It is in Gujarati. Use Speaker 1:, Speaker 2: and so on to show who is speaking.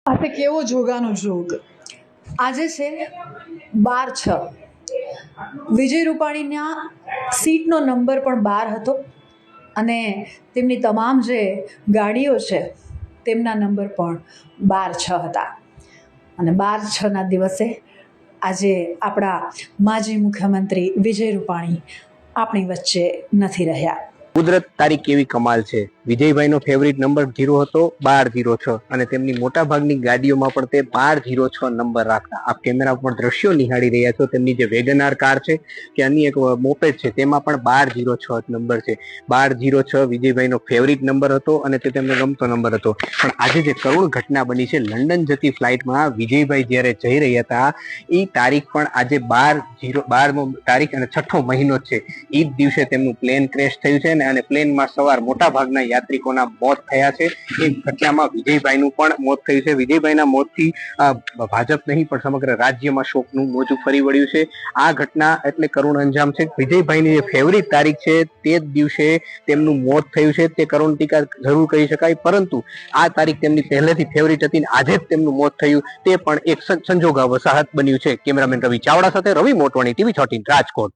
Speaker 1: આ તે કેવો જોગાનો જોગ. આજે છે 12/6. વિજય રૂપાણીના સીટનો નંબર પણ 12 હતો અને તેમની તમામ જે ગાડીઓ છે તેમના નંબર પણ 12/6 હતા. અને 12/6ના દિવસે આજે આપણા માજી મુખ્યમંત્રી વિજય રૂપાણી આપણી વચ્ચે નથી રહ્યા.
Speaker 2: કુદરત તારી કેવી કમાલ છે. વિજયભાઈનો ફેવરિટ નંબર 0 હતો 1206 અને તેમની મોટા ભાગની ગાડીઓમાં પણ તે 1206 નંબર રાખતા. આપ કેમેરા પર દ્રશ્યો નિહાળી રહ્યા છો. તેમની જે વેગનાર કાર છે કે અન્ય એક મોપેડ છે તેમાં પણ 1206 નંબર છે. 1206 વિજયભાઈનો ફેવરિટ નંબર હતો અને તે તેમને ગમતો નંબર હતો. પણ આજે જે કરુણ ઘટના બની છે, લંડન જતી ફ્લાઇટમાં વિજયભાઈ જ્યારે જઈ રહ્યા હતા એ તારીખ પણ આજે 12 તારીખ અને 6ઠો મહિનો છે. એ જ દિવસે તેમનું પ્લેન ક્રેશ થયું છે અને પ્લેનમાં સવાર મોટા ભાગના યાત્રિકોના મોત થયા છે. એ ઘટનામાં વિજયભાઈનું પણ મોત થયું છે. વિજયભાઈના મોતથી ભાજપ નહીં પણ સમગ્ર રાજ્યમાં શોકનું મોજું ફરી વળ્યું છે. આ ઘટના એટલે કરુણ અંજામ છે. વિજયભાઈની જે ફેવરિટ તારીખ છે તે જ દિવસે તેમનું મોત થયું છે. તે કરુણટિકા જરૂર કહી શકાય, પરંતુ આ તારીખ તેમની પહેલેથી ફેવરિટ હતી અને આજે જ તેમનું મોત થયું તે પણ એક સંજોગા વસાહત બન્યું છે. કેમેરામેન રવિ ચાવડા સાથે રવિ મોટવાણી, TV 13 રાજકોટ.